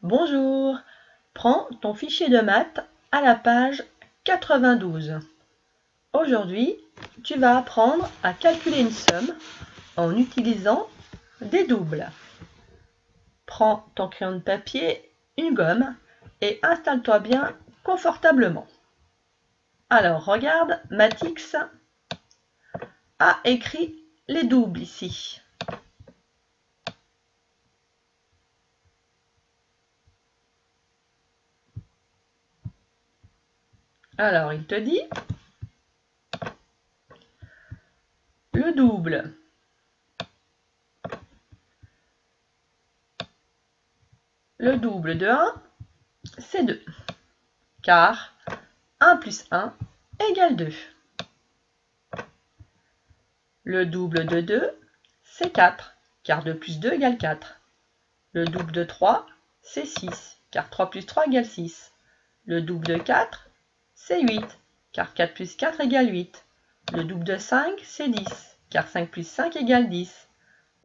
Bonjour, prends ton fichier de maths à la page 92. Aujourd'hui, tu vas apprendre à calculer une somme en utilisant des doubles. Prends ton crayon de papier, une gomme et installe-toi bien confortablement. Alors regarde, Matix a écrit les doubles ici. Alors il te dit le double de 1, c'est 2, car 1 plus 1 égale 2. Le double de 2, c'est 4, car 2 plus 2 égale 4. Le double de 3, c'est 6, car 3 plus 3 égale 6. Le double de 4, c'est 8, car 4 plus 4 égale 8. Le double de 5, c'est 10, car 5 plus 5 égale 10.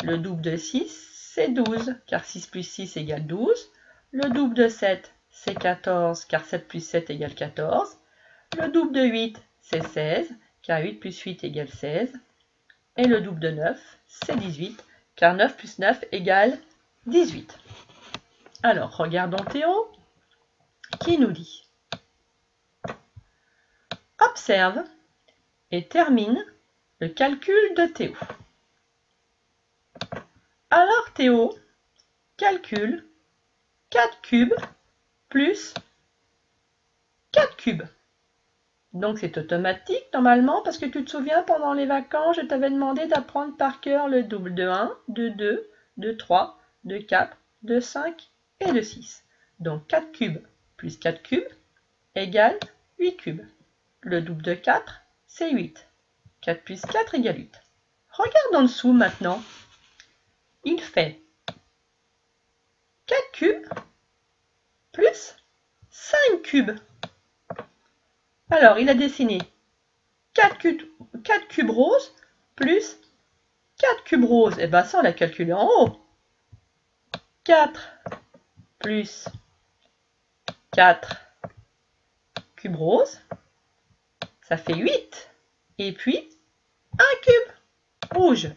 Le double de 6, c'est 12, car 6 plus 6 égale 12. Le double de 7, c'est 14, car 7 plus 7 égale 14. Le double de 8, c'est 16, car 8 plus 8 égale 16. Et le double de 9, c'est 18, car 9 plus 9 égale 18. Alors, regardons Théo, qui nous dit « Observe et termine le calcul de Théo. » Alors Théo calcule 4 cubes plus 4 cubes. Donc c'est automatique normalement parce que tu te souviens pendant les vacances, je t'avais demandé d'apprendre par cœur le double de 1, de 2, de 3, de 4, de 5 et de 6. Donc 4 cubes plus 4 cubes égale 8 cubes. Le double de 4, c'est 8. 4 plus 4 égale 8. Regarde en dessous maintenant. Il fait 4 cubes plus 5 cubes. Alors, il a dessiné 4 cubes roses plus 4 cubes roses. Et bien ça, on l'a calculé en haut. 4 plus 4 cubes roses, ça fait 8. Et puis, un cube rouge.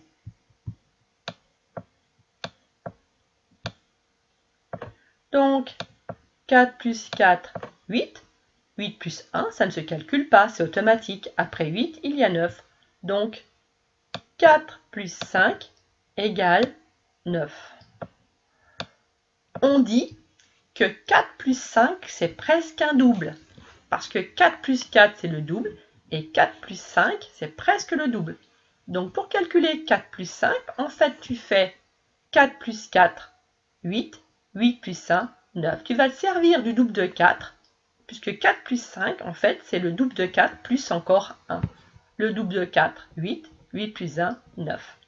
Donc, 4 plus 4, 8. 8 plus 1, ça ne se calcule pas, c'est automatique. Après 8, il y a 9. Donc, 4 plus 5 égale 9. On dit que 4 plus 5, c'est presque un double. Parce que 4 plus 4, c'est le double. Et 4 plus 5, c'est presque le double. Donc, pour calculer 4 plus 5, en fait, tu fais 4 plus 4, 8. 8 plus 1, 9. Tu vas te servir du double de 4. Puisque 4 plus 5, en fait, c'est le double de 4 plus encore 1. Le double de 4, 8. 8 plus 1, 9.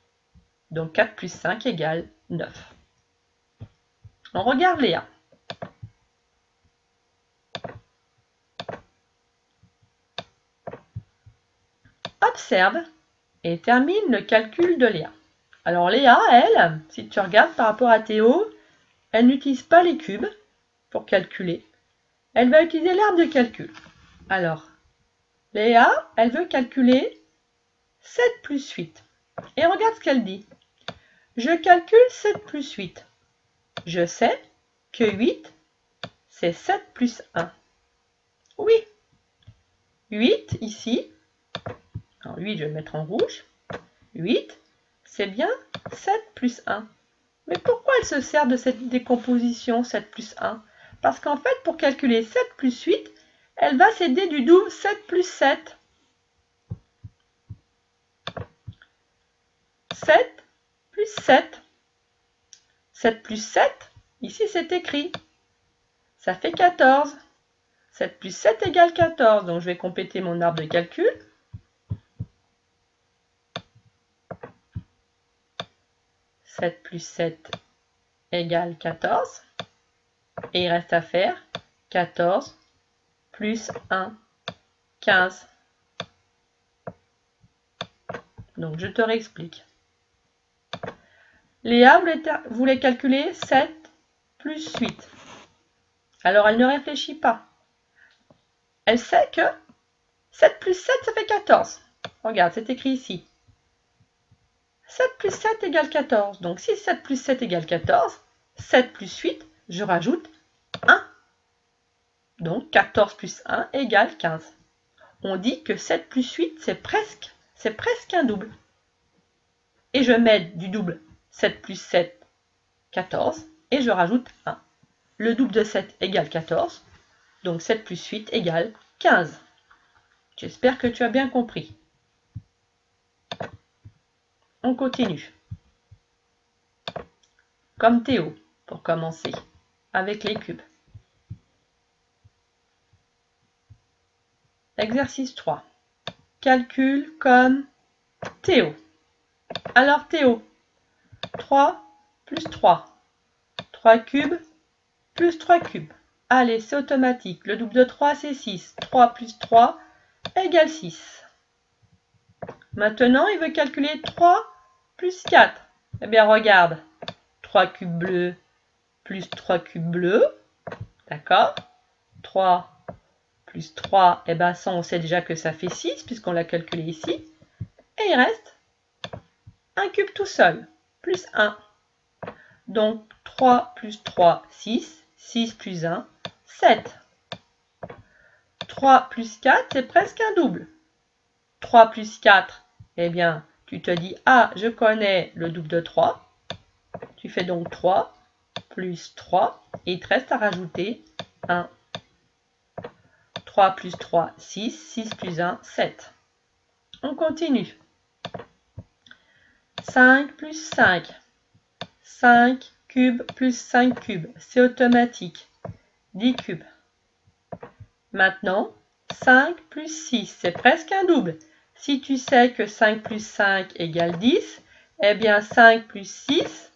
Donc 4 plus 5 égale 9. On regarde Léa. Observe et termine le calcul de Léa. Alors Léa, elle, si tu regardes par rapport à Théo, elle n'utilise pas les cubes pour calculer. Elle va utiliser l'arbre de calcul. Alors, Léa, elle veut calculer 7 plus 8. Et regarde ce qu'elle dit. Je calcule 7 plus 8. Je sais que 8, c'est 7 plus 1. Oui. 8 ici. Alors 8, je vais le mettre en rouge. 8, c'est bien 7 plus 1. Mais pourquoi elle se sert de cette décomposition 7 plus 1? Parce qu'en fait, pour calculer 7 plus 8, elle va s'aider du double 7 plus 7. 7 plus 7. 7 plus 7, ici c'est écrit. Ça fait 14. 7 plus 7 égale 14. Donc je vais compléter mon arbre de calcul. « 7 plus 7 égale 14. Et il reste à faire 14 plus 1, 15. Donc je te réexplique. Léa voulait calculer 7 plus 8. Alors elle ne réfléchit pas. Elle sait que 7 plus 7, ça fait 14. Regarde, c'est écrit ici. 7 plus 7 égale 14. Donc si 7 plus 7 égale 14, 7 plus 8, je rajoute 1. Donc 14 plus 1 égale 15. On dit que 7 plus 8, c'est presque un double. Et je mets du double 7 plus 7, 14, et je rajoute 1. Le double de 7 égale 14, donc 7 plus 8 égale 15. J'espère que tu as bien compris. On continue. Comme Théo, pour commencer, avec les cubes. Exercice 3. Calcule comme Théo. Alors Théo, 3 plus 3. 3 cubes plus 3 cubes. Allez, c'est automatique. Le double de 3, c'est 6. 3 plus 3 égale 6. Maintenant, il veut calculer 3 plus 4. Eh bien, regarde. 3 cubes bleus plus 3 cubes bleus. D'accord? 3 plus 3, eh bien, ça, on sait déjà que ça fait 6, puisqu'on l'a calculé ici. Et il reste un cube tout seul, plus 1. Donc, 3 plus 3, 6. 6 plus 1, 7. 3 plus 4, c'est presque un double. 3 plus 4, eh bien, tu te dis, ah, je connais le double de 3. Tu fais donc 3 plus 3, et il te reste à rajouter 1. 3 plus 3, 6. 6 plus 1, 7. On continue. 5 plus 5. 5 cubes plus 5 cubes. C'est automatique. 10 cubes. Maintenant, 5 plus 6, c'est presque un double. Si tu sais que 5 plus 5 égale 10, eh bien 5 plus 6,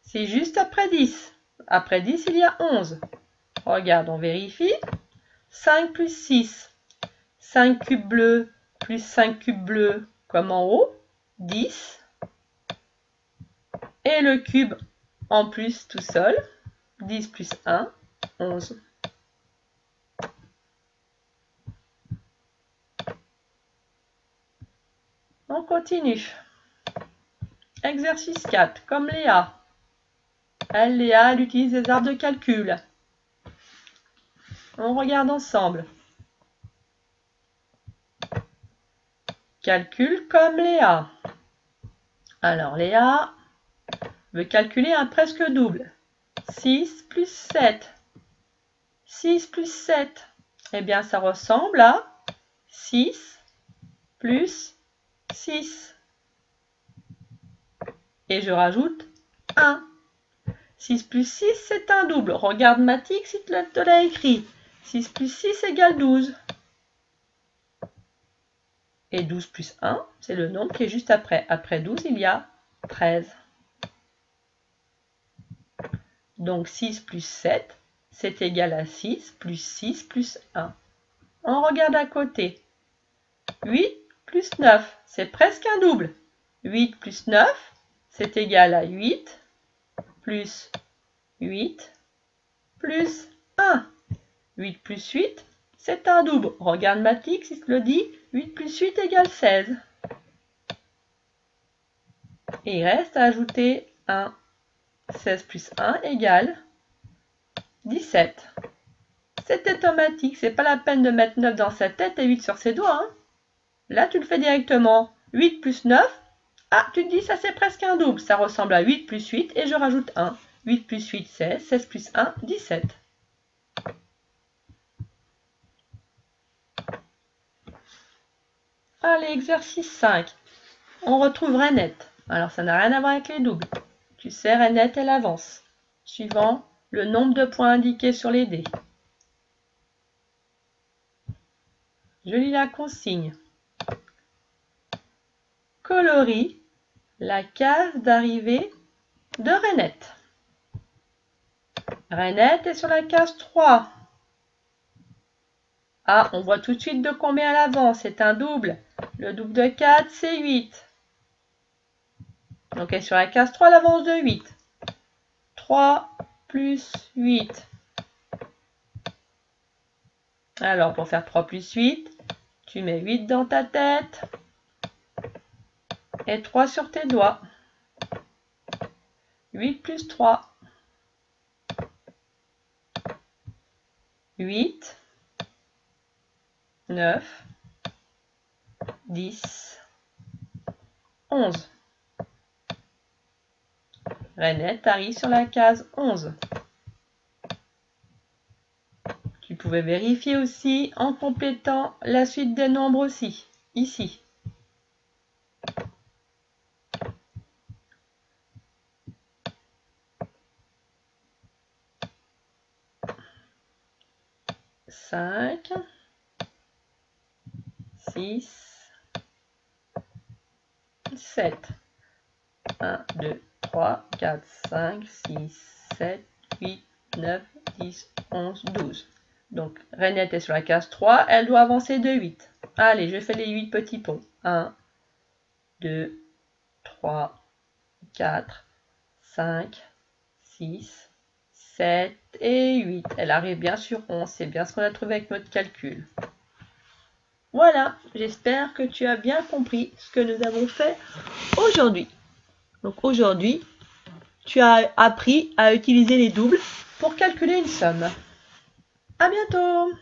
c'est juste après 10. Après 10, il y a 11. Regarde, on vérifie. 5 plus 6. 5 cubes bleus plus 5 cubes bleus, comme en haut, 10. Et le cube en plus tout seul, 10 plus 1, 11. On continue. Exercice 4, comme Léa. Léa, elle utilise des arbres de calcul. On regarde ensemble. Calcul comme Léa. Alors, Léa veut calculer un presque double. 6 plus 7. 6 plus 7. Eh bien, ça ressemble à 6 plus 6. Et je rajoute 1. 6 plus 6, c'est un double. Regarde Mathix, il te l'a écrit. 6 plus 6 égale 12. Et 12 plus 1, c'est le nombre qui est juste après. Après 12, il y a 13. Donc 6 plus 7, c'est égal à 6 plus 1. On regarde à côté. 8 plus 9, c'est presque un double. 8 plus 9, c'est égal à 8 plus 8 plus 1. 8 plus 8, c'est un double. Regarde Mathix, il te le dit. 8 plus 8 égale 16. Et il reste à ajouter 1. 16 plus 1 égale 17. C'est automatique, c'est pas la peine de mettre 9 dans sa tête et 8 sur ses doigts. Hein. Là, tu le fais directement. 8 plus 9, ah, tu te dis ça c'est presque un double. Ça ressemble à 8 plus 8 et je rajoute 1. 8 plus 8, 16. 16 plus 1, 17. Allez, exercice 5. On retrouve Renette. Alors, ça n'a rien à voir avec les doubles. Tu sais, Renette, elle avance, suivant le nombre de points indiqués sur les dés. Je lis la consigne. Colorie la case d'arrivée de Renette. Renette est sur la case 3. Ah, on voit tout de suite de combien elle avance. C'est un double. Le double de 4, c'est 8. Donc elle est sur la case 3, elle avance de 8. 3 plus 8. Alors, pour faire 3 plus 8, tu mets 8 dans ta tête et 3 sur tes doigts. 8 plus 3. 8, 9, 10, 11. Rainette arrive sur la case 11. Tu pouvais vérifier aussi en complétant la suite des nombres aussi, ici. Cinq, 6, 7. 1, 2, 3, 4, 5, 6, 7, 8, 9, 10, 11, 12. Donc, Rainette est sur la case 3, elle doit avancer de 8. Allez, je fais les 8 petits ponts. 1, 2, 3, 4, 5, 6, 7 et 8. Elle arrive bien sur 11, c'est bien ce qu'on a trouvé avec notre calcul. Voilà, j'espère que tu as bien compris ce que nous avons fait aujourd'hui. Donc aujourd'hui, tu as appris à utiliser les doubles pour calculer une somme. À bientôt!